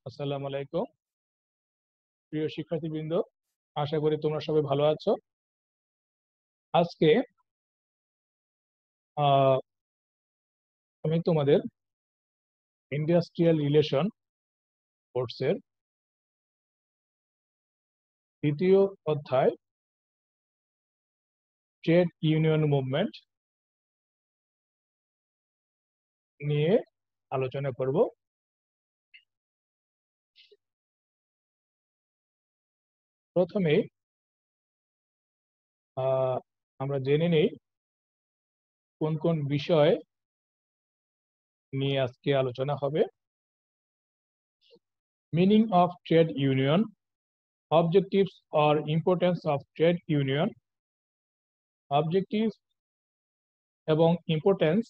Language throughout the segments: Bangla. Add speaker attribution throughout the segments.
Speaker 1: আসসালামু আলাইকুম প্রিয় শিক্ষার্থীবৃন্দ, আশা করি তোমরা সবাই ভালো আছো। আজকে আহ, আমি তোমাদের ইন্ডাস্ট্রিয়াল রিলেশন কোর্সের দ্বিতীয় অধ্যায় ট্রেড ইউনিয়ন মুভমেন্ট নিয়ে আলোচনা করব। প্রথমে আমরা জেনে নেই কোন কোন বিষয় নিয়ে আজকে আলোচনা হবে। Meaning of trade union, objectives or importance of trade union. Objective এবং ইম্পর্টেন্স,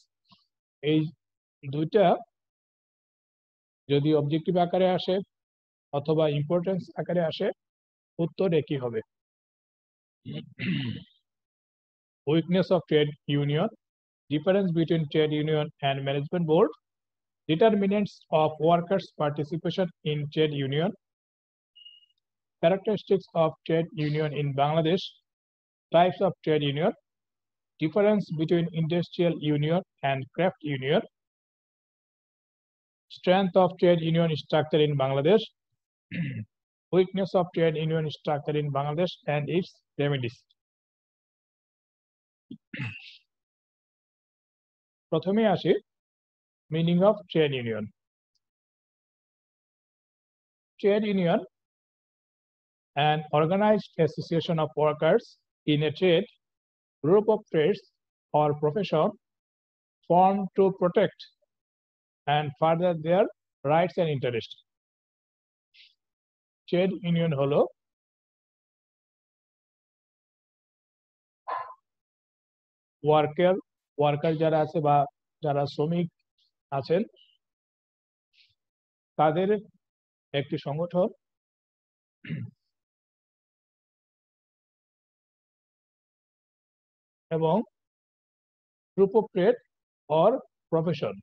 Speaker 1: এই দুইটা যদি অবজেক্টিভ আকারে আসে অথবা ইম্পর্টেন্স আকারে আসে, উত্তর একই হবে। Weakness of trade union, difference between trade union and management board, determinants of workers' participation in trade union, characteristics of trade union in Bangladesh, types of trade union, difference between industrial union and craft union, strength of trade union structure in Bangladesh, weakness of trade union structure in Bangladesh and its remedies. প্রথমে আসি meaning of trade union. Trade union, an organized association of workers in a trade, group of trades or profession formed to protect and further their rights and interests. Trade union হলো ওয়ার্কার যারা আছে বা যারা শ্রমিক আছেন তাদের একটি সংগঠন এবং group of trade or profession,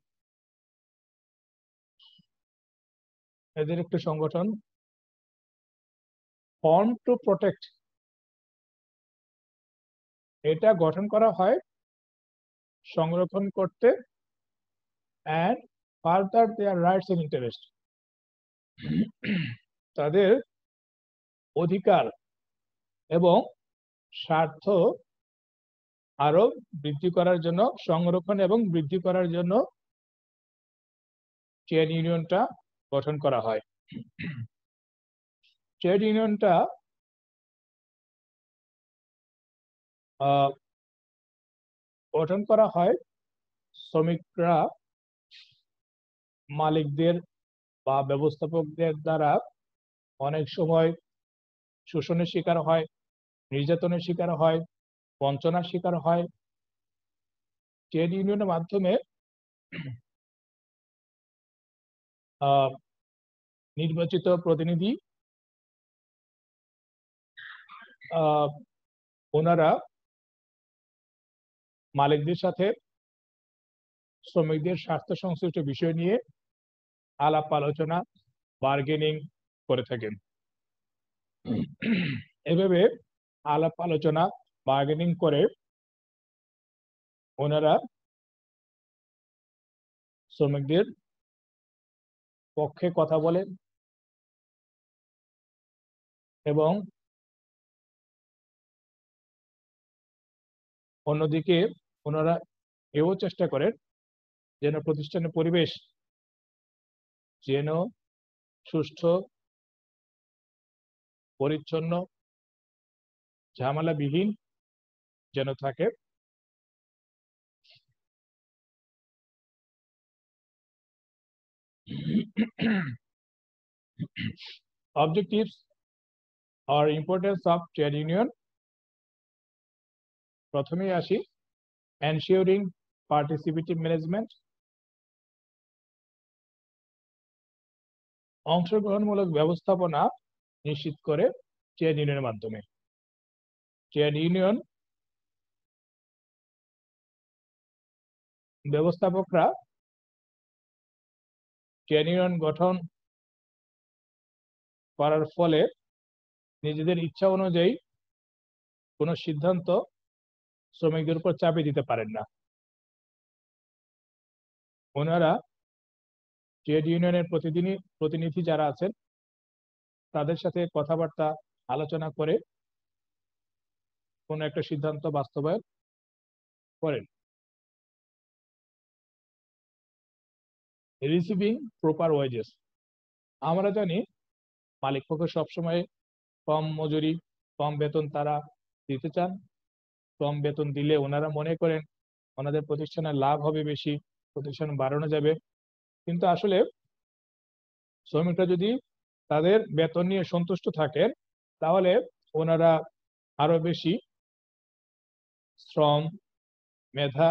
Speaker 1: এদের একটি সংগঠন ফর্ম টু প্রোটেক্ট, এটা গঠন করা হয় সংরক্ষণ করতে, and further their rights and interest, তাদের অধিকার এবং স্বার্থ আরো বৃদ্ধি করার জন্য, সংরক্ষণ এবং বৃদ্ধি করার জন্য ট্রেড ইউনিয়নটা গঠন করা হয়। ট্রেড ইউনিয়নটা গঠন করা হয় শ্রমিকরা মালিকদের বা ব্যবস্থাপকদের দ্বারা অনেক সময় শোষণের শিকার হয়, নির্যাতনের শিকার হয়, বঞ্চনার শিকার হয়। ট্রেড ইউনিয়নের মাধ্যমে নির্বাচিত প্রতিনিধি ওনারা মালিকদের সাথে শ্রমিকদের স্বার্থ সংশ্লিষ্ট বিষয় নিয়ে আলাপ আলোচনা, বার্গেনিং করে থাকেন। এভাবে আলাপ আলোচনা, বার্গেনিং করে ওনারা শ্রমিকদের পক্ষে কথা বলেন এবং অন্যদিকে ওনারা এও চেষ্টা করেন যেন প্রতিষ্ঠানের পরিবেশ যেন সুষ্ঠু, পরিচ্ছন্ন, ঝামেলাবিহীন যেন থাকে। Objectives or importance of trade union, প্রথমেই আসি ensuring participative management, অংশগ্রহণমূলক ব্যবস্থাপনা নিশ্চিত করে ট্রেড ইউনিয়নের মাধ্যমে। ট্রেড ইউনিয়ন ব্যবস্থাপকরা ট্রেড ইউনিয়ন গঠন করার ফলে নিজেদের ইচ্ছা অনুযায়ী কোনো সিদ্ধান্ত শ্রমিকদের উপর চাপিয়ে দিতে পারেন না। ওনারা ট্রেড ইউনিয়নের প্রতিনিধি যারা আছেন তাদের সাথে কথাবার্তা আলোচনা করে কোনো একটা সিদ্ধান্ত বাস্তবায়ন করেন। রিসিভিং প্রপার ওয়েজেস, আমরা জানি মালিক পক্ষ সবসময় কম মজুরি কম বেতন তারা দিতে চান। কম বেতন দিলে ওনারা মনে করেন ওনাদের প্রতিষ্ঠানের লাভ হবে বেশি, প্রতিষ্ঠান বাড়ানো যাবে। কিন্তু আসলে শ্রমিকরা যদি তাদের বেতন নিয়ে সন্তুষ্ট থাকেন তাহলে ওনারা আরো বেশি শ্রম, মেধা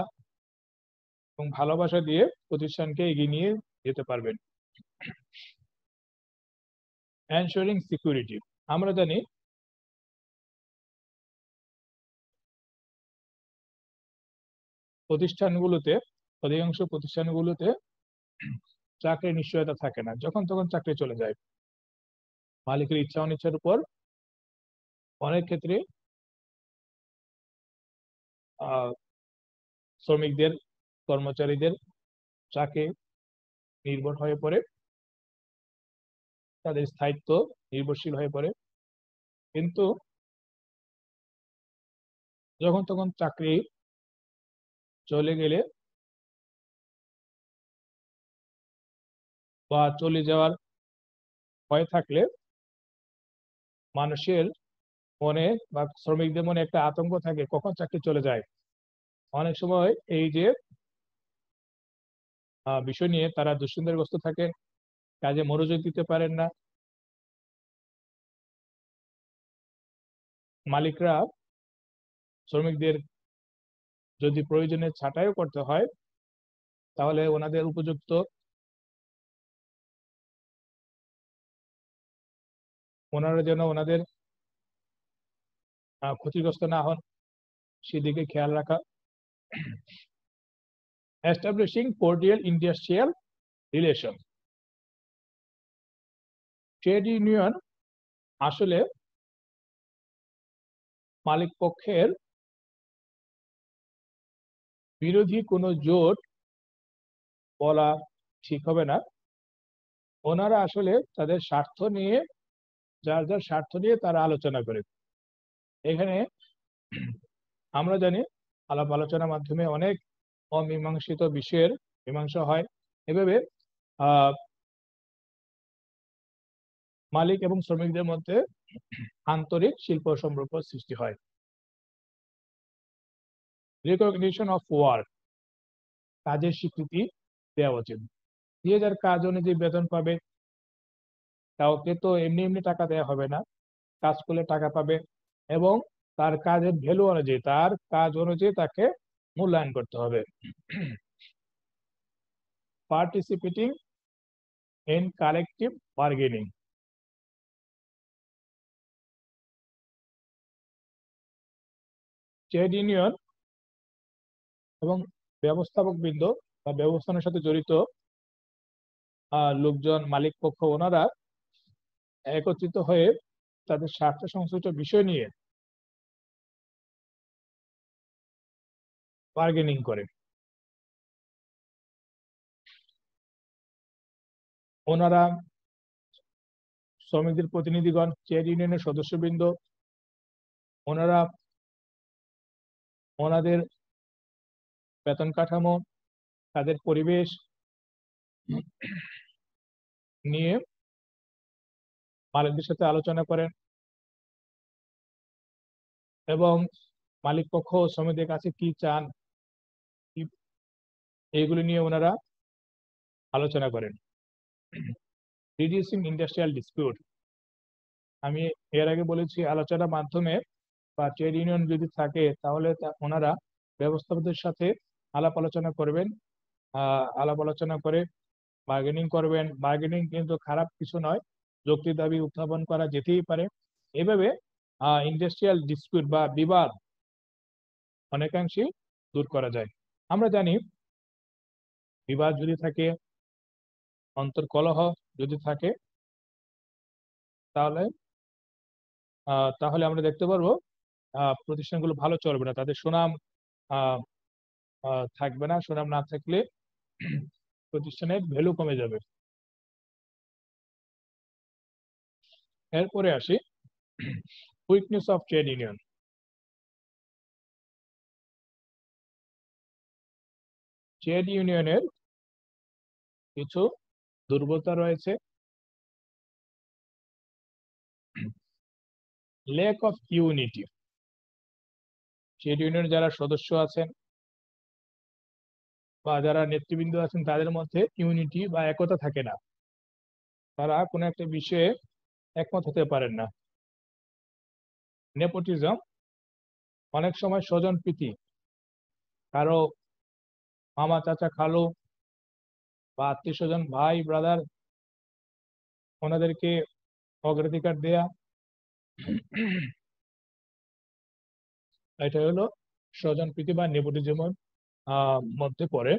Speaker 1: এবং ভালোবাসা দিয়ে প্রতিষ্ঠানকে এগিয়ে নিয়ে যেতে পারবেন। এনশিওরিং সিকিউরিটি, আমরা জানি প্রতিষ্ঠানগুলোতে অধিকাংশ প্রতিষ্ঠানগুলোতে চাকরির নিশ্চয়তা থাকে না, যখন তখন চাকরি চলে যায়। মালিকের ইচ্ছা অনিচ্ছার উপর অনেক ক্ষেত্রে শ্রমিকদের কর্মচারীদের চাকরি নির্ভর হয়ে পড়ে, তাদের স্থায়িত্ব নির্ভরশীল হয়ে পড়ে। কিন্তু যখন তখন চাকরি চলে গেলে বা চলে যাওয়ার ভয় থাকলে মানুষের মনে বা শ্রমিকদের মনে একটা আতঙ্ক থাকে কখন চাকরি চলে যায়। অনেক সময় এই যে বিষয় নিয়ে তারা দুশ্চিন্তাগ্রস্ত থাকেন, কাজে মনোযোগ দিতে পারেন না। মালিকরা শ্রমিকদের যদি প্রয়োজনে ছাঁটাইও করতে হয় তাহলে ওনাদের উপযুক্ত ওনারা যেন ওনাদের ক্ষতিগ্রস্ত না হন সেদিকে খেয়াল রাখা। Establishing cordial industrial relation, trade union আসলে মালিক পক্ষের বিরোধী কোনো জোট বলা ঠিক হবে না। ওনারা আসলে তাদের স্বার্থ নিয়ে যার যার স্বার্থ নিয়ে তারা আলোচনা করে। এখানে আমরা জানি আলাপ আলোচনার মাধ্যমে অনেক অমীমাংসিত বিষয়ের মীমাংসা হয়। এভাবে মালিক এবং শ্রমিকদের মধ্যে আন্তরিক শিল্প সম্পর্ক সৃষ্টি হয়। রিকগনিশন অফ ওয়ার্ক, কাজের স্বীকৃতি দেওয়া উচিত। যে যার কাজ অনুযায়ী বেতন পাবে, কাউকে তো এমনি এমনি টাকা দেওয়া হবে না, কাজ করলে টাকা পাবে এবং তার কাজের ভ্যালু অনুযায়ী তার কাজ অনুযায়ী তাকে মূল্যায়ন করতে হবে। Participating in collective bargaining, trade union এবং ব্যবস্থাপক বৃন্দ বা ব্যবস্থাপনার সাথে জড়িত লোকজন, মালিক পক্ষ, ওনারা একত্রিত হয়ে তাদের স্বার্থ সংশ্লিষ্ট বিষয় নিয়ে বার্গেনিং করে। ওনারা শ্রমিকদের প্রতিনিধিগণ, ট্রেড ইউনিয়নের সদস্যবৃন্দ, ওনারা ওনাদের বেতন কাঠামো, তাদের পরিবেশ নিয়ে মালিকদের সাথে আলোচনা করেন এবং মালিক পক্ষ শ্রমিকদের কাছে কি চান এইগুলি নিয়ে ওনারা আলোচনা করেন। রিডিউসিং ইন্ডাস্ট্রিয়াল ডিসপিউট, আমি এর আগে বলেছি আলোচনার মাধ্যমে বা ট্রেড ইউনিয়ন যদি থাকে তাহলে ওনারা ব্যবস্থাপকদের সাথে আলাপ আলোচনা করবেন, আলাপ আলোচনা করে বার্গেনিং করবেন। বার্গেনিং কিন্তু খারাপ কিছু নয়, যৌক্তিক দাবি উত্থাপন করা যেতেই পারে। এভাবে ইন্ডাস্ট্রিয়াল ডিসপিউট বা বিবাদ অনেকাংশেই দূর করা যায়। আমরা জানি বিবাদ যদি থাকে, অন্তর্কলহ যদি থাকে, তাহলে তাহলে আমরা দেখতে পারবো প্রতিষ্ঠানগুলো ভালো চলবে না, তাদের সুনাম আহ, থাকবে না। সুনাম না থাকলে প্রতিষ্ঠানের ভ্যালু কমে যাবে। এরপরে আসি weakness of trade union. Trade ইউনিয়নের কিছু দুর্বলতা রয়েছে। Lack of unity. ট্রেড ইউনিয়নের যারা সদস্য আছেন বা যারা নেতৃবৃন্দ আছেন তাদের মধ্যে ইউনিটি বা একতা থাকে না, তারা কোনো একটা বিষয়ে একমত হতে পারেন না। নেপোটিজম, অনেক সময় স্বজন প্রীতি, কারো মামা চাচা খালু বা আত্মীয় স্বজন ভাই ব্রাদার ওনাদেরকে অগ্রাধিকার দেয়া, এটা হলো স্বজন প্রীতি বা নেপোটিজমের মধ্যে পড়ে,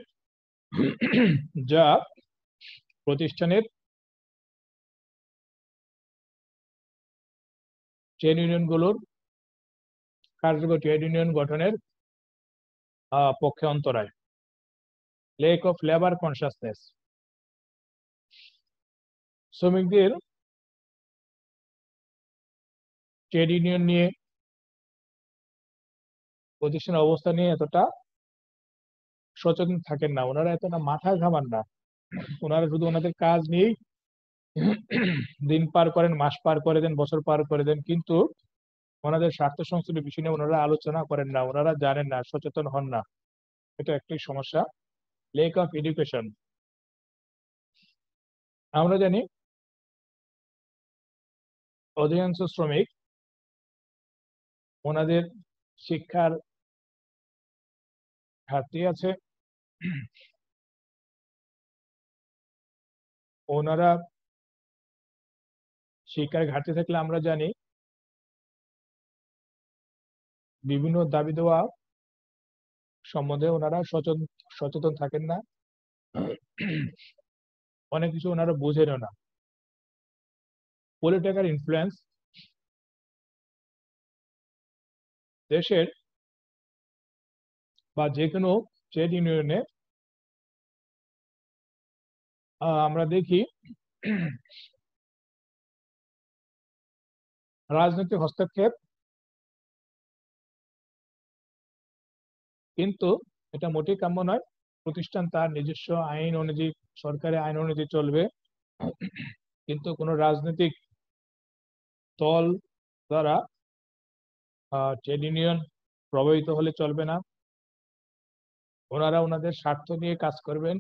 Speaker 1: যা প্রতিষ্ঠানের ট্রেড ইউনিয়নগুলোর কার্যকর ট্রেড ইউনিয়ন গঠনের পক্ষে অন্তরায়। লেক অফ লেবার কনসাসনেস, শ্রমিকদের ট্রেড ইউনিয়ন নিয়ে, প্রতিষ্ঠানের অবস্থা নিয়ে এতটা সচেতন থাকেন না, ওনারা এতটা মাথা ঘামান না। ওনারা শুধু ওনাদের কাজ নিয়েই দিন পার করেন, মাস পার করে দেন, বছর পার করে দেন, কিন্তু ওনাদের স্বার্থ সংশ্লিষ্ট বিষয় নিয়ে ওনারা আলোচনা করেন না, ওনারা জানেন না, সচেতন হন না। এটা একটি সমস্যা। লেক অফ এডুকেশন, আমরা জানি অধিকাংশ শ্রমিক ওনাদের শিক্ষার ঘাটতি আছে। ওনারা শিক্ষার ঘাটতি থাকলে আমরা জানি বিভিন্ন দাবি দেওয়া সম্বন্ধে ওনারা সচেতন থাকেন না, অনেক কিছু ওনারা বুঝেনও না। পলিটিক্যাল ইনফ্লুয়েন্স, দেশের বা যে কোনো ট্রেড ইউনিয়নে আমরা দেখি রাজনৈতিক হস্তক্ষেপ, কিন্তু এটা মোটেই কাম্য নয়। প্রতিষ্ঠান তার নিজস্ব আইন অনুযায়ী, সরকারি আইন অনুযায়ী চলবে, কিন্তু কোনো রাজনৈতিক দল দ্বারা ট্রেড ইউনিয়ন প্রভাবিত হলে চলবে না। ওনারা ওনাদের স্বার্থ নিয়ে কাজ করবেন,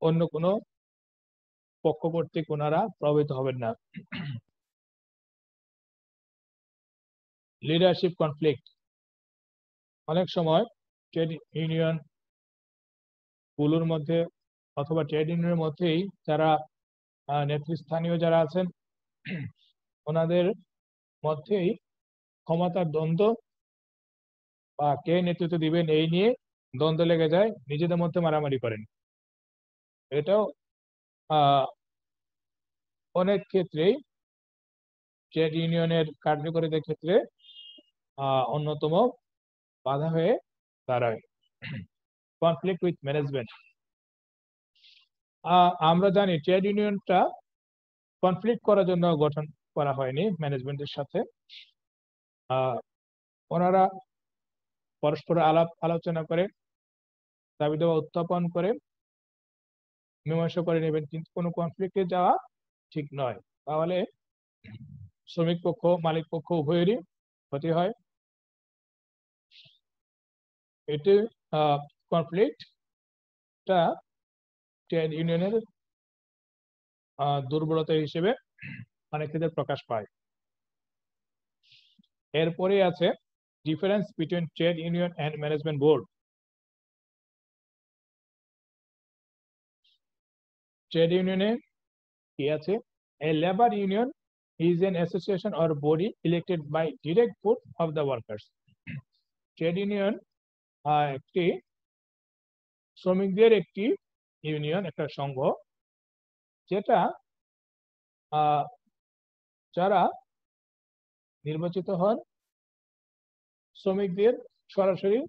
Speaker 1: অন্য কোনো পক্ষ কর্তৃক ওনারা প্রভাবিত হবেন না। লিডারশিপ কনফ্লিক্ট, অনেক সময় ট্রেড ইউনিয়ন গুলোর মধ্যে অথবা ট্রেড ইউনিয়নের মধ্যেই যারা নেতৃস্থানীয় যারা আছেন ওনাদের মধ্যেই ক্ষমতার দ্বন্দ্ব বা কে নেতৃত্ব দিবেন এই নিয়ে দ্বন্দ্ব লেগে যায়, নিজেদের মধ্যে মারামারি করেন। এটাও আহ অনেক ক্ষেত্রেই ট্রেড ইউনিয়নের কার্যকারিতার ক্ষেত্রে অন্যতম বাধা হয়ে দাঁড়ায়। কনফ্লিক্ট উইথ ম্যানেজমেন্ট, আমরা জানি ট্রেড ইউনিয়নটা কনফ্লিক্ট করার জন্য গঠন করা হয়নি ম্যানেজমেন্টের সাথে। ওনারা পরস্পর আলাপ আলোচনা করে, দাবি দাবা উত্থাপন করে, মীমাংসা করে নেবেন, কিন্তু কোনো কনফ্লিক্টে যাওয়া ঠিক নয়, তাহলে শ্রমিক পক্ষ মালিক পক্ষ উভয়েরই ক্ষতি হয়। এটি কনফ্লিক্টটা ট্রেড ইউনিয়নের দুর্বলতা হিসেবে অনেক ক্ষেত্রে প্রকাশ পায়। এরপরে আছে difference between trade union and management board. Trade ইউনিয়নে কি আছে? A labour union is an association or body elected by direct vote of the workers. Trade union একটি শ্রমিকদের একটি ইউনিয়ন, একটা সংঘ, যেটা যারা নির্বাচিত হন শ্রমিকদের সরাসরি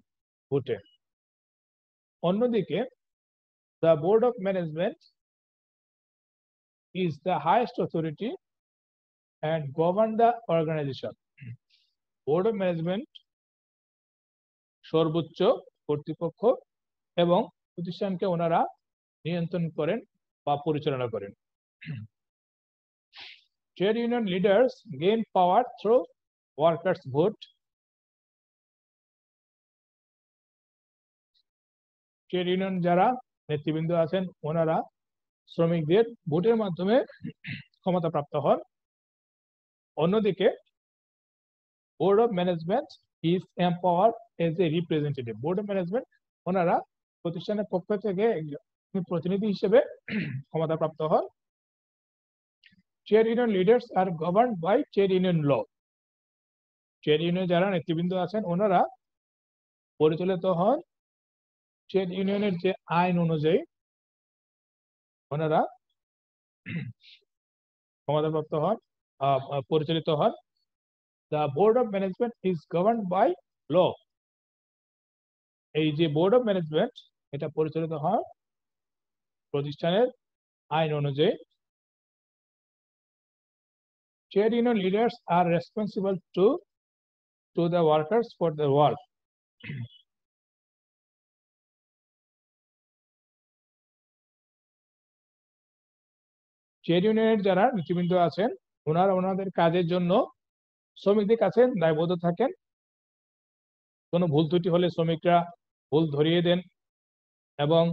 Speaker 1: ভোটে। অন্যদিকে the board of management is the highest authority and govern the organization. board of management সর্বোচ্চ কর্তৃপক্ষ এবং প্রতিষ্ঠানকে ওনারা নিয়ন্ত্রণ করেন বা পরিচালনা করেন। Trade union leaders gain power through workers' vote. Trade union যারা নেতৃবৃন্দ আছেন ওনারা শ্রমিকদের ভোটের মাধ্যমে ক্ষমতাপ্রাপ্ত হন। অন্যদিকে board of management is empower as a representative. Board of management ওনারা প্রতিষ্ঠানের পক্ষ থেকে প্রতিনিধি হিসেবে ক্ষমতাপ্রাপ্ত হন। Trade union leaders are governed by trade union law. Trade union যারা নেতৃবৃন্দ আছেন ওনারা পরিচালিত হন ট্রেড ইউনিয়নের যে আইন অনুযায়ী ওনারা ক্ষমতাপ্রাপ্ত হন, পরিচালিত হন। The board of management is governed by law. এই যে বোর্ড অফ ম্যানেজমেন্ট এটা পরিচালিত হয় প্রতিষ্ঠানের আইন অনুযায়ী। Trade union leaders R responsible to the workers for their work. Trade ইউনিয়নের যারা নেতৃবৃন্দ আছেন ওনারা ওনাদের কাজের জন্য শ্রমিকদের কাছে দায়বদ্ধ থাকেন। কোনো ভুল ত্রুটি হলে শ্রমিকরা ভুল ধরিয়ে দেন এবং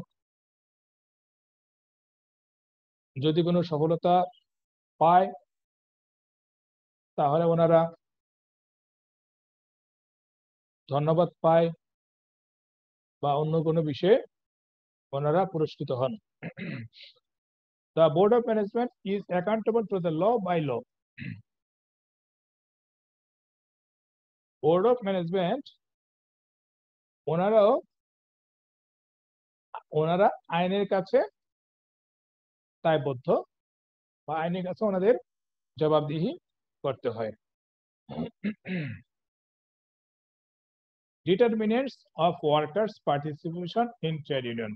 Speaker 1: যদি কোনো সফলতা পায় তাহলে ওনারা ধন্যবাদ পায় বা অন্য কোনো বিষয়ে ওনারা পুরস্কৃত হন। The board of management is accountable to the law by law. board of management ওনারা আইনের কাছে দায়বদ্ধ বা আইনের কাছে ওনাদের জবাবদিহি করতে হয়। Determinants of workers' participation in trade union.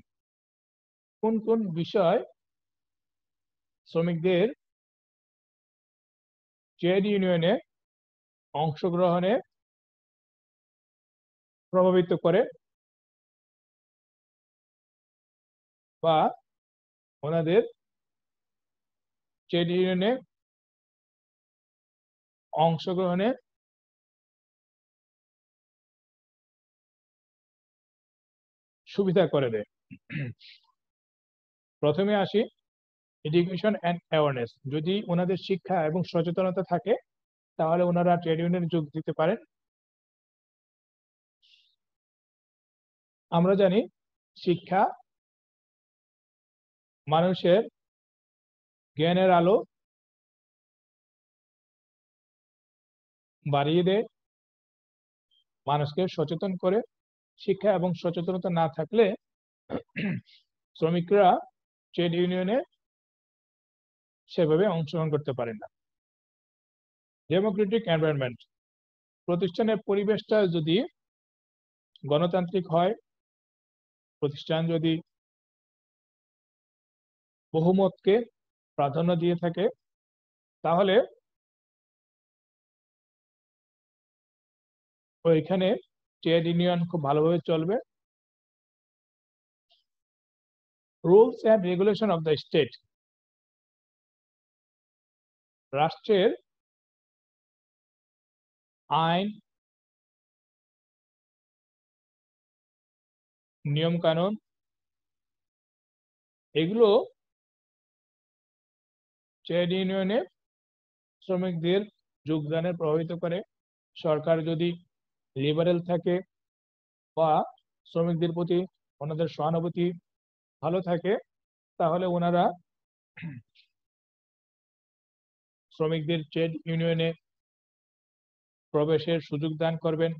Speaker 1: কোন কোন বিষয় শ্রমিকদের ট্রেড ইউনিয়নে অংশগ্রহণে প্রভাবিত করে বা ওনাদের ট্রেড ইউনিয়নে অংশগ্রহণে সুবিধা করে দেয়। প্রথমে আসি এডুকেশন অ্যান্ড অ্যাওয়ারনেস। যদি ওনাদের শিক্ষা এবং সচেতনতা থাকে তাহলে ওনারা ট্রেড ইউনিয়নে যোগ দিতে পারেন। আমরা জানি শিক্ষা মানুষের জ্ঞানের আলো বাড়িয়ে দেয়, মানুষকে সচেতন করে। শিক্ষা এবং সচেতনতা না থাকলে শ্রমিকরা ট্রেড ইউনিয়নে সেভাবে অংশগ্রহণ করতে পারেন না। Democratic environment. প্রতিষ্ঠানের পরিবেশটা যদি গণতান্ত্রিক হয়, প্রতিষ্ঠান যদি বহুমতকে প্রাধান্য দিয়ে থাকে তাহলে ওইখানে ট্রেড ইউনিয়ন খুব ভালোভাবে চলবে। Rules and regulation of the state. রাষ্ট্রের আইন নিয়ম কানুন এগুলো ট্রেড ইউনিয়নে শ্রমিকদের যোগদানে প্রভাবিত করে। সরকার যদি লিবারেল থাকে বা শ্রমিকদের প্রতি ওনাদের সহানুভূতি ভালো থাকে তাহলে ওনারা শ্রমিকদের ট্রেড ইউনিয়নে প্রবেশের সুযোগ দান করবেন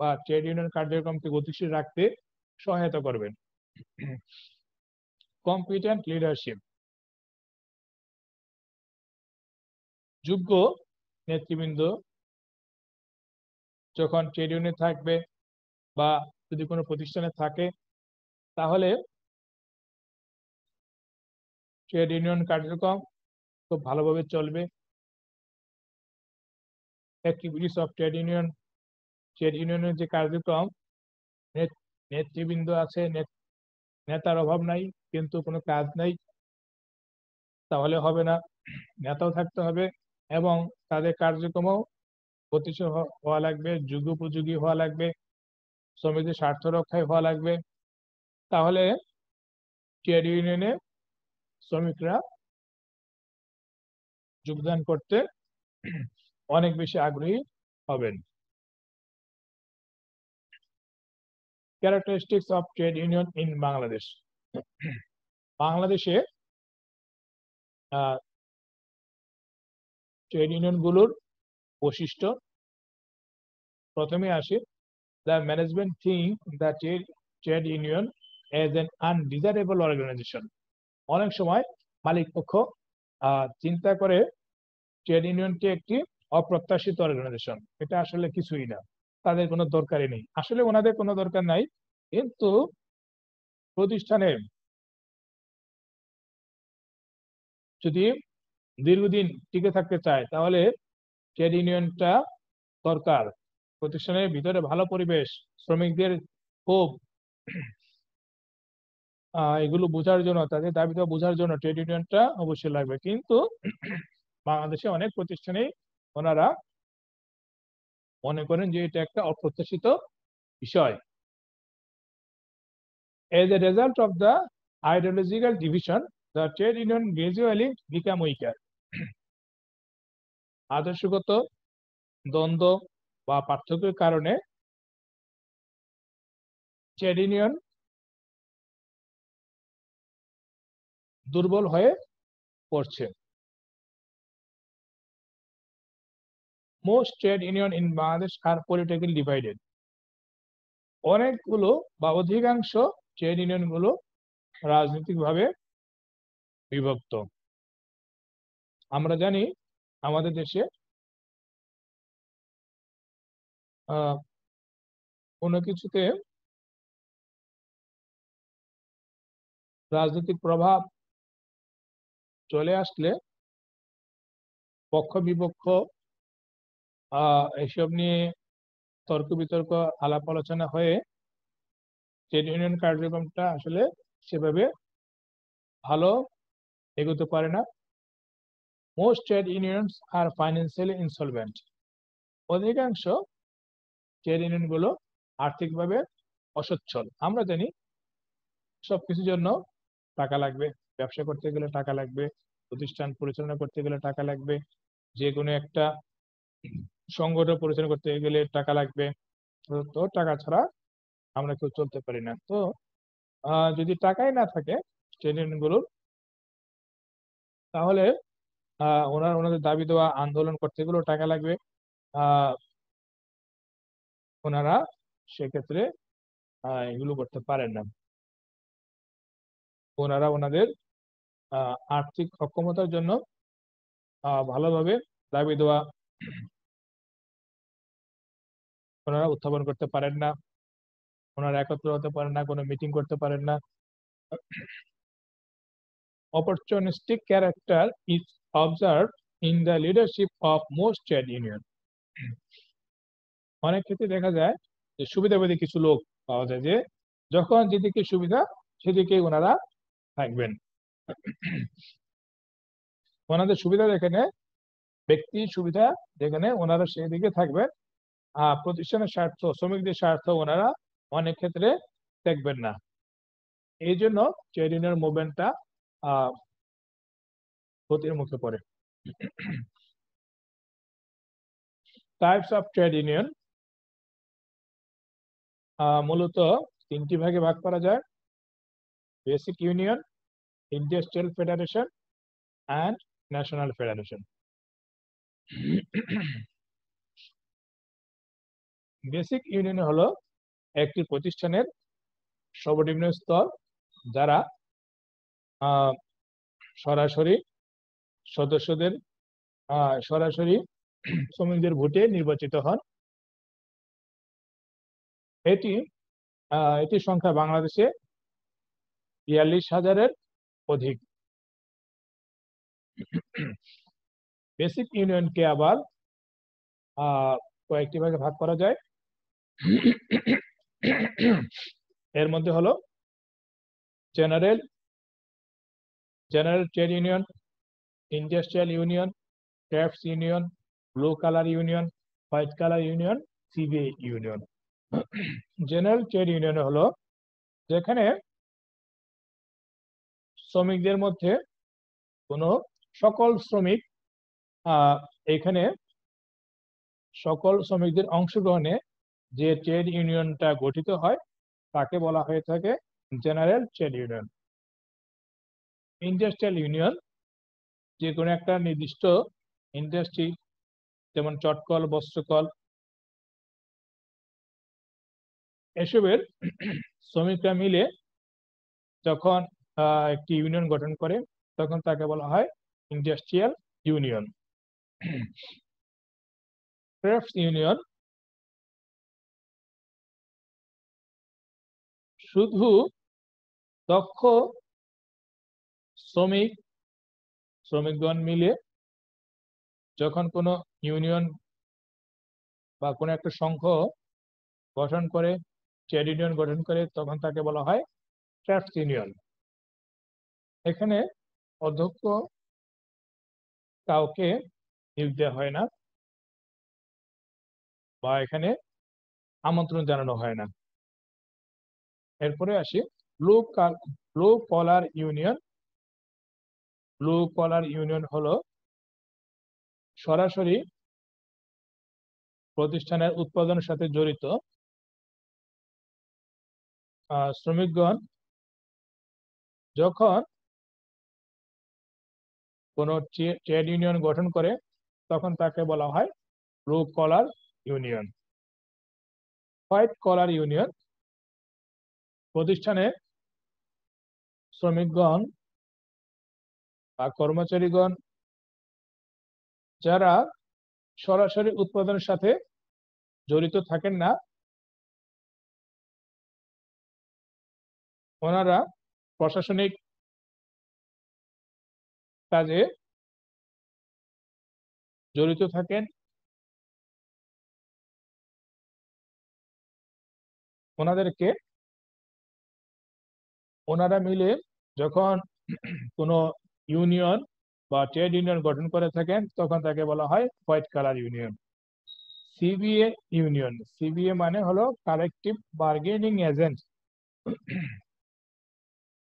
Speaker 1: বা ট্রেড ইউনিয়ন কার্যক্রমকে গতিশীল রাখতে সহায়তা করবেন। Competent leadership. যোগ্য নেতৃবৃন্দ যখন ট্রেড ইউনিয়নে থাকবে বা যদি কোনো প্রতিষ্ঠানে থাকে, তাহলে ট্রেড ইউনিয়ন কার্যক্রম খুব ভালোভাবে চলবে। অ্যাক্টিভিটিস অফ ট্রেড ইউনিয়নের যে কার্যক্রম, নেতৃবৃন্দ আছে, নেতার অভাব নাই কিন্তু কোনো কাজ নাই, তাহলে হবে না। নেতাও থাকতে হবে এবং তাদের কার্যক্রমও গতিশীল হওয়া লাগবে, যুগোপযোগী হওয়া লাগবে, শ্রমিকদের স্বার্থ রক্ষায় হওয়া লাগবে। তাহলে ট্রেড ইউনিয়নে শ্রমিকরা যোগদান করতে অনেক বেশি আগ্রহী হবেন। Characteristics of trade union in Bangladesh. বাংলাদেশে ট্রেড ইউনিয়নগুলোর বৈশিষ্ট্য প্রথমে আসে, the management think the trade union as an undesirable organization. অনেক সময় মালিক পক্ষ চিন্তা করে ট্রেড ইউনিয়নটি একটি অপ্রত্যাশিত অর্গানাইজেশন, এটা আসলে কিছুই না, তাদের কোনো দরকারই নেই। আসলে ওনাদের কোনো দরকার নাই, কিন্তু প্রতিষ্ঠানে যদি দীর্ঘদিন টিকে থাকতে চায় তাহলে ট্রেড ইউনিয়নটা দরকার। প্রতিষ্ঠানের ভিতরে ভালো পরিবেশ, শ্রমিকদের ক্ষোভ, এগুলো বোঝার জন্য, তাদের দাবিটা বোঝার জন্য ট্রেড ইউনিয়নটা অবশ্যই লাগবে। কিন্তু বাংলাদেশে অনেক প্রতিষ্ঠানেই ওনারা মনে করেন যে এটা একটা অপ্রত্যাশিত বিষয়। As a result of the ideological division, the trade union gradually became weaker. আদর্শগত দ্বন্দ্ব বা পার্থক্যের কারণে ট্রেড ইউনিয়ন দুর্বল হয়ে পড়ছে। Most trade union in Bangladesh are politically divided. অনেকগুলো বা অধিকাংশ ট্রেড ইউনিয়নগুলো রাজনৈতিকভাবে বিভক্ত। আমরা জানি আমাদের দেশে কোনো কিছুতে রাজনৈতিক প্রভাব চলে আসলে পক্ষ বিপক্ষ এসব নিয়ে তর্ক বিতর্ক আলাপ আলোচনা হয়ে ট্রেড ইউনিয়ন কার্যক্রমটা আসলে সেভাবে ভালো এগোতে পারে না। মোস্ট ট্রেড ইউনিয়নস আর ফাইন্যান্সিয়ালি ইনসলভেন্ট। অধিকাংশ ট্রেড ইউনিয়নগুলো আর্থিকভাবে অসচ্ছল। আমরা জানি সবকিছুর জন্য টাকা লাগবে, ব্যবসা করতে গেলে টাকা লাগবে, প্রতিষ্ঠান পরিচালনা করতে গেলে টাকা লাগবে, যে কোনো একটা সংগঠন পরিচালনা করতে গেলে টাকা লাগবে। তো টাকা ছাড়া আমরা কেউ চলতে পারি না। তো যদি টাকাই না থাকে ট্রেড ইউনিয়নগুলোর, তাহলে ওনাদের দাবি দেওয়া আন্দোলন করতে গেলেও টাকা লাগবে। ওনারা সেক্ষেত্রে এগুলো করতে পারেন না। ওনারা ওনাদের আর্থিক সক্ষমতার জন্য ভালোভাবে দাবি দেওয়া ওনারা উত্থাপন করতে পারেন না, ওনারা একত্র হতে পারেন না, কোনো মিটিং করতে পারেন না। Opportunistic character is observed in the leadership of most trade union. অনেক ক্ষেত্রে দেখা যায় যে সুবিধাবাদী কিছু লোক পাওয়া যায়, যে যখন যেদিকে সুবিধা সেদিকে ওনারা থাকবেন, ওনাদের সুবিধা যেখানে, ব্যক্তি সুবিধা যেখানে, ওনারা সেদিকে থাকবেন। প্রতিষ্ঠানের স্বার্থ, শ্রমিকদের স্বার্থ ওনারা অনেক ক্ষেত্রে দেখবেন না। এই জন্য ট্রেড ইউনিয়ন মুভমেন্টটা ক্ষতির মুখে পড়ে। টাইপস অফ ট্রেড ইউনিয়ন মূলত তিনটি ভাগে ভাগ করা যায়: basic union, industrial federation and national federation. Basic union হলো একটি প্রতিষ্ঠানের সর্বনিম্ন স্তর, যারা সরাসরি সদস্যদের সরাসরি শ্রমিকদের ভোটে নির্বাচিত হন। এটি এটির সংখ্যা বাংলাদেশে ৪২,০০০-এর অধিক। বেসিক ইউনিয়নকে আবার কয়েকটি ভাগে ভাগ করা যায়। এর মধ্যে হলো general trade union, industrial union, crafts union, blue colour union, white colour union, CBA union. General trade union হলো যেখানে শ্রমিকদের মধ্যে কোনো সকল শ্রমিক এখানে সকল শ্রমিকদের অংশগ্রহণে যে ট্রেড ইউনিয়নটা গঠিত হয় তাকে বলা হয়ে থাকে general trade union. Industrial union যে কোনো একটা নির্দিষ্ট ইন্ডাস্ট্রি, যেমন চটকল, বস্ত্রকল, এসবের শ্রমিকরা মিলে যখন একটি ইউনিয়ন গঠন করে তখন তাকে বলা হয় ইন্ডাস্ট্রিয়াল ইউনিয়ন। ক্রাফটস ইউনিয়ন শুধু দক্ষ শ্রমিকগণ মিলে যখন কোনো ইউনিয়ন বা কোনো একটা সংঘ গঠন করে, ট্রেড ইউনিয়ন গঠন করে, তখন তাকে বলা হয় ক্রাফটস ইউনিয়ন। এখানে অধ্যক্ষ কাউকে নিয়োগ দেওয়া হয় না বা এখানে আমন্ত্রণ জানানো হয় না। এরপরে আসি blue collar union. Blue collar union হলো সরাসরি প্রতিষ্ঠানের উৎপাদনের সাথে জড়িত শ্রমিকগণ যখন কোন ট্রেড ইউনিয়ন গঠন করে তখন তাকে বলা হয় blue collar union. White collar union প্রতিষ্ঠানে শ্রমিকগণ বা কর্মচারীগণ যারা সরাসরি উৎপাদনের সাথে জড়িত থাকেন না, ওনারা প্রশাসনিক কাজে জড়িত থাকেন, ওনারা মিলে যখন কোনো ইউনিয়ন বা ট্রেড ইউনিয়ন গঠন করে থাকেন তখন তাকে বলা হয় white colour union. CBA union, CBA মানে হলো কালেকটিভ বার্গেনিং এজেন্ট।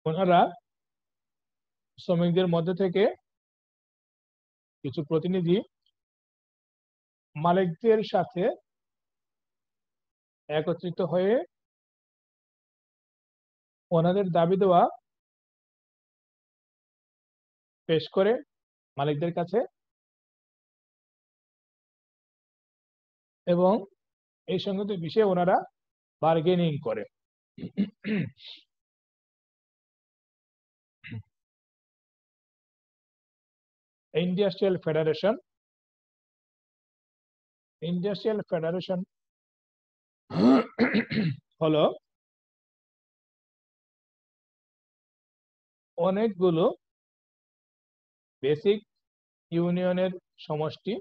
Speaker 1: ওনারা শ্রমিকদের মধ্যে থেকে কিছু প্রতিনিধি মালিকদের সাথে একত্রিত হয়ে ওনাদের দাবি দেওয়া পেশ করে মালিকদের কাছে এবং এই সংগত বিষয়ে ওনারা বার্গেনিং করে। ইন্ডাস্ট্রিয়াল ফেডারেশন, ইন্ডাস্ট্রিয়াল ফেডারেশন হলো অনেকগুলো বেসিক ইউনিয়নের সমষ্টি।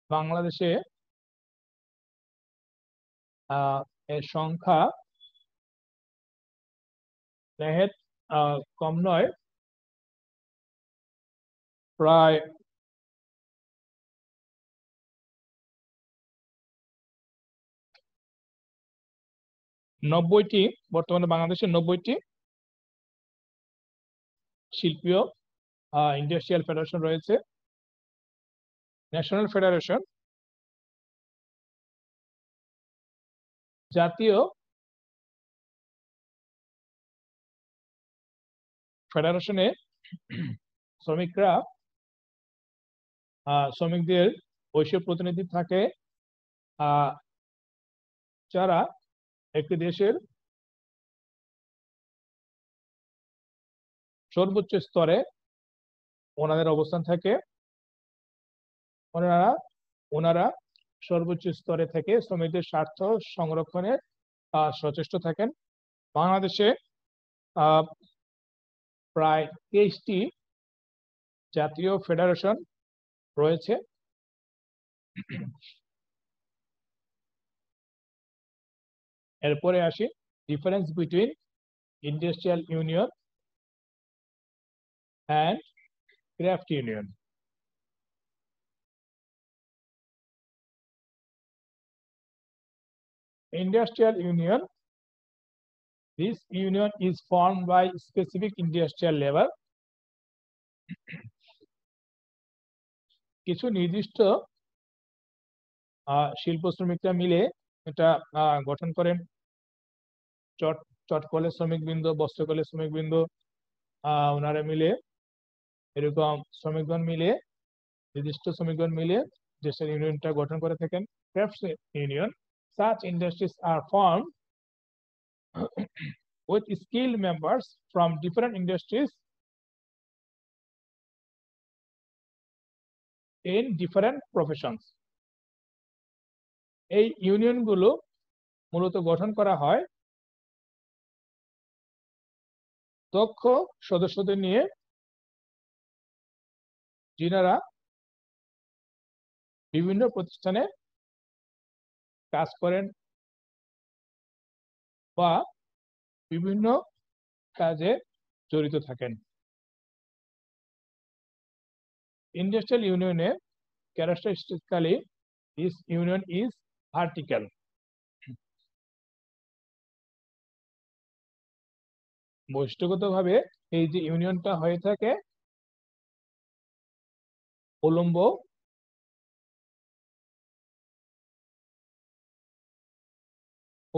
Speaker 1: বাংলাদেশে এর সংখ্যা নেহাত কম নয়, প্রায় 90টি, বর্তমানে বাংলাদেশে 90টি শিল্পীয় ইন্ডাস্ট্রিয়াল ফেডারেশন রয়েছে। ন্যাশনাল ফেডারেশন জাতীয় ফেডারেশনে শ্রমিকদের বৈশ্বিক প্রতিনিধি থাকে যারা একটি দেশের সর্বোচ্চ স্তরে ওনাদের অবস্থান থাকে, ওনারা সর্বোচ্চ স্তরে থেকে শ্রমিকদের স্বার্থ সংরক্ষণে সচেষ্ট থাকেন। বাংলাদেশে প্রায় 23টি জাতীয় ফেডারেশন রয়েছে। এরপরে আসি difference between industrial union and craft union. Industrial union. This union is formed by specific industrial labor. কিছু নির্দিষ্ট শিল্প শ্রমিকরা মিলে এটা গঠন করেন। চটকলের শ্রমিকবৃন্দ, বস্ত্রকলের শ্রমিকবৃন্দ, ওনারা মিলে এরকম শ্রমিকগণ মিলে, নির্দিষ্ট শ্রমিকগণ মিলে দেশের ইউনিয়নটা গঠন করে থাকেন, crafts union. Such industries are formed with skilled members from different industries in different professions. এই ইউনিয়নগুলো মূলত গঠন করা হয় দক্ষ সদস্যদের নিয়ে, যিনারা বিভিন্ন প্রতিষ্ঠানে কাজ করেন বা বিভিন্ন কাজে জড়িত থাকেন। ইন্ডাস্ট্রিয়াল ইউনিয়নে ক্যারেক্টারিস্টিক্যালি দিস ইউনিয়ন ইজ ভার্টিক্যাল। বৈশিষ্ট্যগতভাবে এই যে ইউনিয়নটা হয়ে থাকে উলম্ব,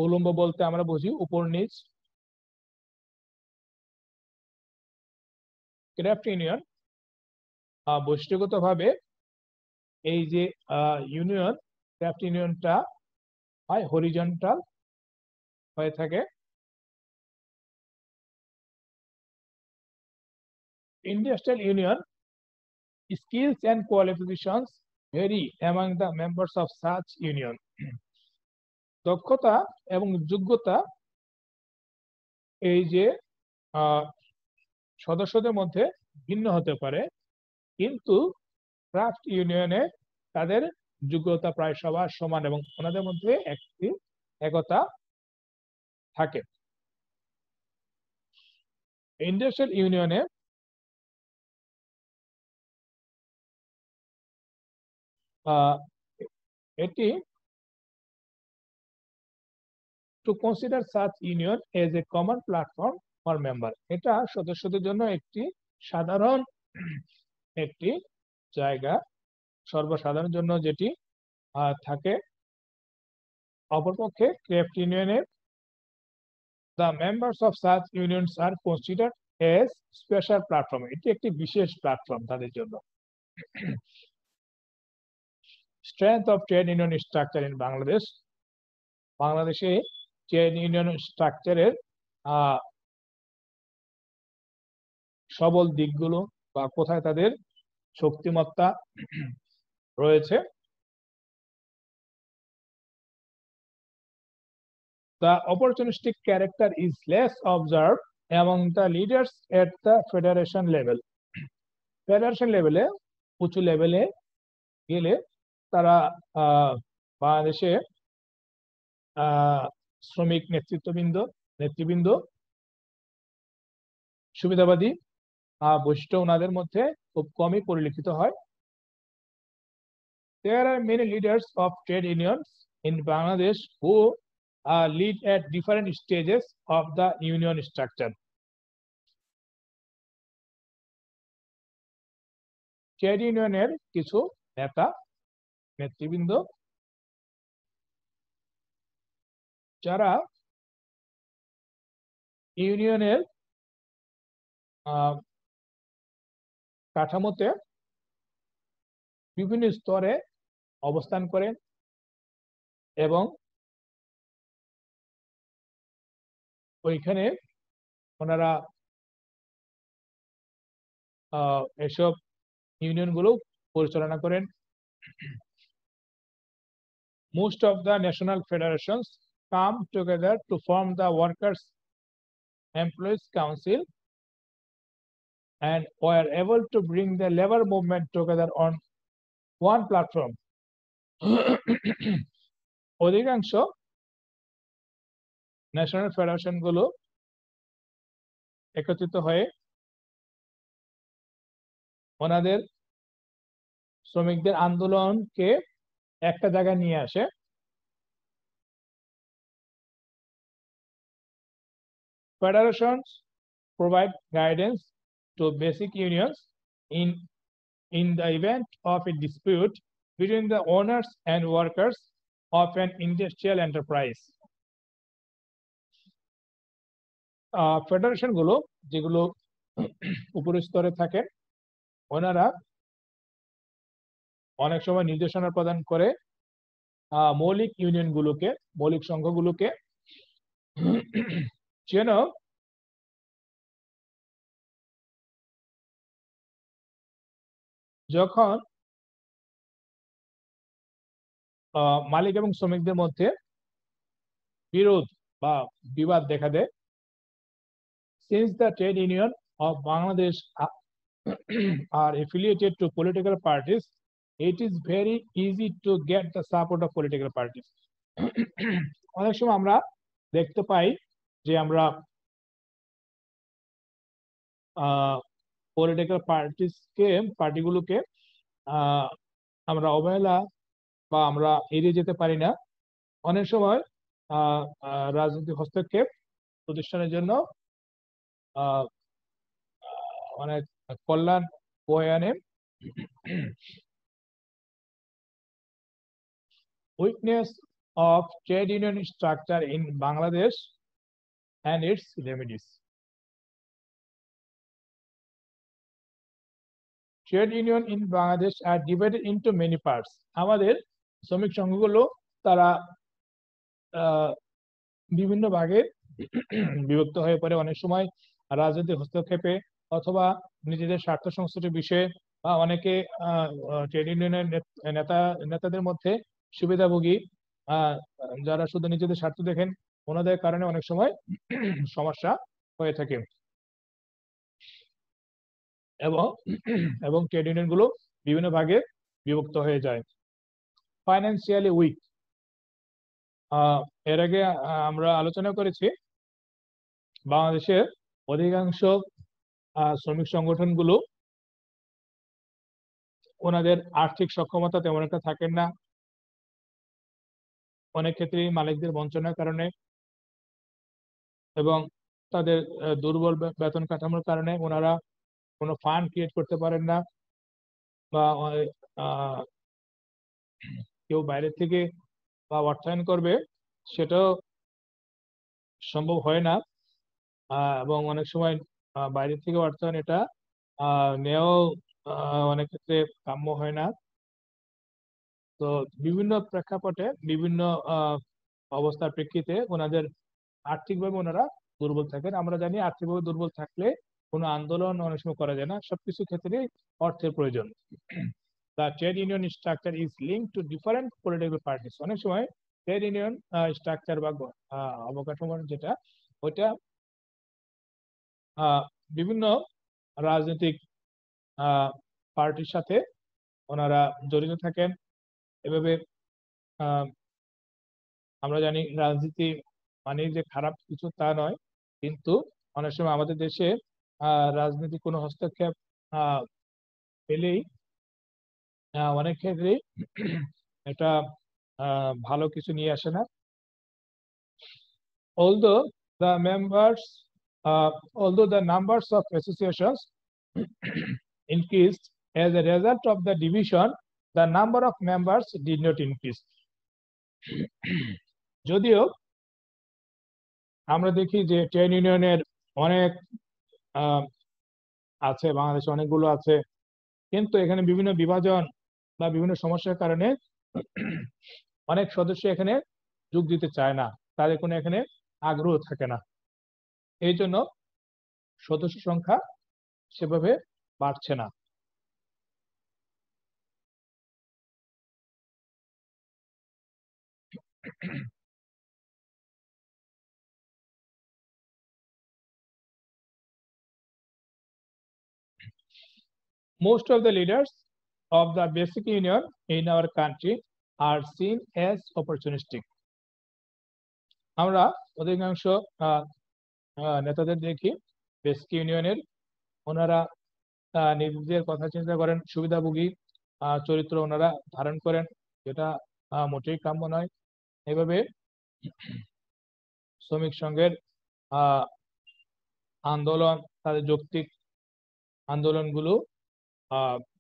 Speaker 1: উলম্ব বলতে আমরা বুঝি উপর নিচ। ক্রাফট ইউনিয়ন বৈশিষ্ট্যগতভাবে এই যে ইউনিয়ন, ক্রাফট ইউনিয়নটা হয় হরিজন্টাল হয়ে থাকে। Industrial union skills and qualifications vary among the members of such union. দক্ষতা এবং যোগ্যতা এই যে সদস্যদের মধ্যে ভিন্ন হতে পারে, কিন্তু ক্রাফট ইউনিয়নে তাদের যোগ্যতা প্রায় সবার সমান এবং ওনাদের মধ্যে একটি একতা থাকে। ইন্ডাস্ট্রিয়াল ইউনিয়নে এটি to consider such union as a common platform for member. এটা সদস্যদের জন্য একটি সাধারণ একটি জায়গা, সর্বসাধারণের জন্য যেটি থাকে। অপরপক্ষে ক্রাফট ইউনিয়নের the members of such unions are considered as special platform. এটি একটি বিশেষ প্ল্যাটফর্ম তাদের জন্য। Strength of trade union structure in Bangladesh. বাংলাদেশে ট্রেড ইউনিয়ন স্ট্রাকচারের সবল দিকগুলো বা কোথায় তাদের শক্তিমত্তা রয়েছে। The opportunistic character is less observed among the leaders at the federation level. Federation লেভেলে, উঁচু লেভেলে গেলে তারা বাংলাদেশে শ্রমিক নেতৃবৃন্দ সুবিধাবাদী বৈশিষ্ট্য ওনাদের মধ্যে খুব কমই পরিলক্ষিত হয়। There are many leaders of trade unions in Bangladesh who lead at different stages of the union structure. Trade ইউনিয়নের কিছু নেতৃবৃন্দ যারা ইউনিয়নের কাঠামোতে বিভিন্ন স্তরে অবস্থান করেন এবং ওইখানে ওনারা এসব ইউনিয়নগুলো পরিচালনা করেন। Most of the national federations come together to form the Workers' Employees Council and were able to bring the labor movement together on one platform. অধিকাংশ ন্যাশনাল ফেডারেশন গুলো একত্রিত হয়ে ওনাদের শ্রমিকদের আন্দোলনকে একটা জায়গায় নিয়ে আসে। Federations provide guidance to basic unions in the event of a dispute between the owners and workers of an industrial enterprise. Federation গুলো যেগুলো উপরের স্তরে থাকে ওনারা অনেক সময় নির্দেশনা প্রদান করে মৌলিক ইউনিয়নগুলোকে, মৌলিক সংঘগুলোকে যেন যখন মালিক এবং শ্রমিকদের মধ্যে বিরোধ বা বিবাদ দেখা দেয়, since the trade union of Bangladesh are affiliated to political parties, it is very easy to get the support of political parties. অনেক সময় আমরা দেখতে পাই যে আমরা পলিটিক্যাল পার্টিগুলোকে আমরা অবহেলা বা আমরা এড়িয়ে যেতে পারি না। অনেক সময় রাজনৈতিক হস্তক্ষেপ প্রতিষ্ঠানের জন্য অনেক কল্যাণ বয়ে আনে। Weakness of trade union structure in Bangladesh and its remedies. Trade union in Bangladesh are divided into many parts. আমাদের শ্রমিক সংঘগুলো তারা বিভিন্ন ভাগে বিভক্ত হয়ে পড়ে, অনেক সময় রাজনৈতিক হস্তক্ষেপে অথবা নিজেদের স্বার্থ সংশ্লিষ্ট বিষয়ে বা অনেকে ট্রেড ইউনিয়নের নেতাদের মধ্যে সুবিধাভোগী যারা শুধু নিজেদের স্বার্থ দেখেন, ওনাদের কারণে অনেক সময় সমস্যা হয়ে থাকে এবং ট্রেড ইউনিয়ন গুলো বিভিন্ন ভাগে বিভক্ত হয়ে যায়। ফাইন্যান্সিয়ালি উইক, এর আগে আমরা আলোচনা করেছি বাংলাদেশের অধিকাংশ শ্রমিক সংগঠনগুলো ওনাদের আর্থিক সক্ষমতা তেমন একটা থাকেন না, অনেক ক্ষেত্রে মালিকদের বঞ্চনার কারণে এবং তাদের দুর্বল বেতন কাঠামোর কারণে ওনারা কোনো ফান্ড ক্রিয়েট করতে পারেন না, বা কেউ বাইরে থেকে বা অর্থায়ন করবে সেটাও সম্ভব হয় না, এবং অনেক সময় বাইরে থেকে অর্থায়ন এটা নেওয়াও অনেক ক্ষেত্রে কাম্য হয় না। তো বিভিন্ন প্রেক্ষাপটে বিভিন্ন অবস্থার প্রেক্ষিতে ওনাদের আর্থিকভাবে ওনারা দুর্বল থাকেন। আমরা জানি আর্থিকভাবে দুর্বল থাকলে কোনো আন্দোলন অনেক সময় করা যায় না, সবকিছু ক্ষেত্রে অর্থের প্রয়োজন। The trade union structure is linked to different political parties. অনেক সময় ট্রেড ইউনিয়ন স্ট্রাকচার বা অবকাঠামো যেটা ওইটা বিভিন্ন রাজনৈতিক পার্টির সাথে ওনারা জড়িত থাকেন। এভাবে আমরা জানি রাজনীতি মানে যে খারাপ কিছু তা নয়, কিন্তু অনেক সময় আমাদের দেশে রাজনীতি কোনো হস্তক্ষেপ পেলেই অনেক ক্ষেত্রে এটা ভালো কিছু নিয়ে আসে না। Although the numbers of associations increased as a result of the division, the number of members did not increase. যদিও আমরা দেখি যে ট্রেড ইউনিয়নের অনেক আছে, বাংলাদেশে অনেকগুলো আছে, কিন্তু এখানে বিভিন্ন বিভাজন বা বিভিন্ন সমস্যার কারণে অনেক সদস্য এখানে যোগ দিতে চায় না, তাদের কোনো এখানে আগ্রহ থাকে না, এই জন্য সদস্য সংখ্যা সেভাবে বাড়ছে না। Most of the leaders of the basic union in our country are seen as opportunistic. আমরা অধিকাংশ নেতাদের দেখি বেসিক ইউনিয়নের, ওনারা নিজেদের কথা চিন্তা করেন, সুবিধাভোগী চরিত্র ওনারা ধারণ করেন, যেটা মোটেই কাম্য নয়। এভাবে শ্রমিক সংঘের আন্দোলন, তাদের যৌক্তিক আন্দোলনগুলো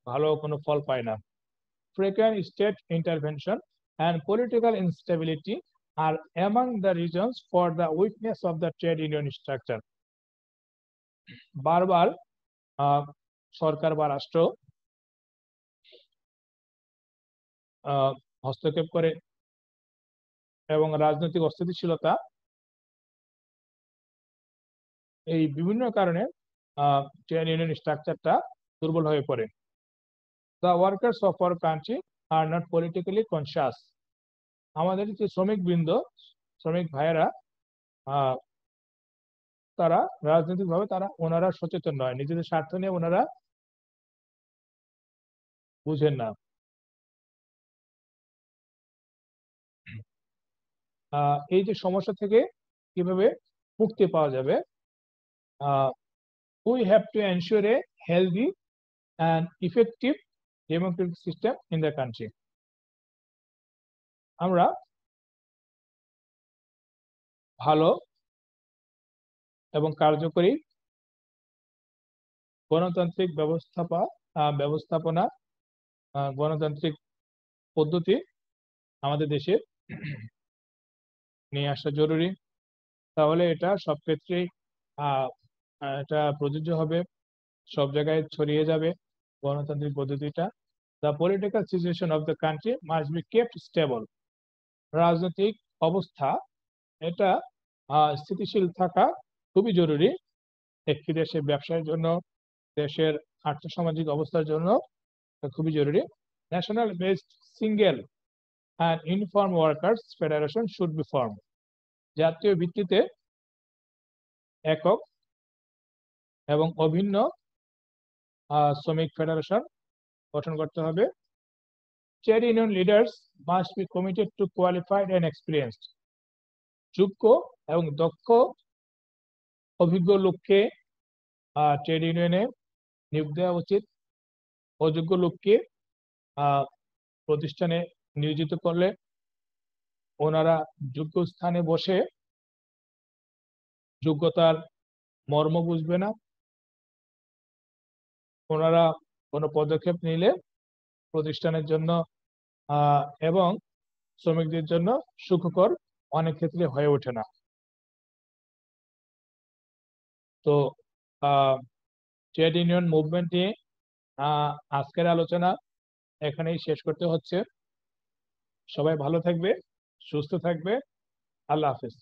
Speaker 1: ভালো কোনো ফল পায় না। Frequent state intervention and political instability are among the reasons for the weakness of the trade union structure. বারবার সরকার বা রাষ্ট্র হস্তক্ষেপ করে এবং রাজনৈতিক অস্থিতিশীলতা, এই বিভিন্ন কারণে ট্রেড ইউনিয়ন স্ট্রাকচারটা দুর্বল হয়ে পড়ে। The workers of our country are not politically conscious. আমাদের যে শ্রমিক ভাইয়েরা, তারা রাজনৈতিকভাবে ওনারা সচেতন নয়, নিজেদের স্বার্থ নিয়ে ওনারা বুঝেন না। এই যে সমস্যা থেকে কিভাবে মুক্তি পাওয়া যাবে, we have to ensure a healthy and effective democratic system in the country. আমরা ভালো এবং কার্যকরী গণতান্ত্রিক ব্যবস্থাপনা, গণতান্ত্রিক পদ্ধতি আমাদের দেশে নিয়ে আসা জরুরি। তাহলে এটা সব ক্ষেত্রেই এটা প্রযোজ্য হবে, সব জায়গায় ছড়িয়ে যাবে গণতান্ত্রিক পদ্ধতিটা। The political situation of the country must be kept stable. রাজনৈতিক অবস্থা এটা স্থিতিশীল থাকা খুবই জরুরি একটি দেশের ব্যবসার জন্য, দেশের আর্থসামাজিক অবস্থার জন্য খুবই জরুরি। National based single and uniform workers federation should be form. জাতীয় ভিত্তিতে একক এবং অভিন্ন শ্রমিক ফেডারেশন গঠন করতে হবে। Trade union leaders must be committed two qualified and experienced. যোগ্য এবং দক্ষ অভিজ্ঞ লোককে ট্রেড ইউনিয়নে নিয়োগ দেওয়া উচিত। অযোগ্য লোককে প্রতিষ্ঠানে নিয়োজিত করলে ওনারা যোগ্য স্থানে বসে যোগ্যতার মর্ম বুঝবে না, ওনারা কোনো পদক্ষেপ নিলে প্রতিষ্ঠানের জন্য এবং শ্রমিকদের জন্য সুখকর অনেক ক্ষেত্রে হয়ে ওঠে না। তো ট্রেড ইউনিয়ন মুভমেন্ট নিয়ে আজকের আলোচনা এখানেই শেষ করতে হচ্ছে। সবাই ভালো থাকবে, সুস্থ থাকবে। আল্লাহ হাফেজ।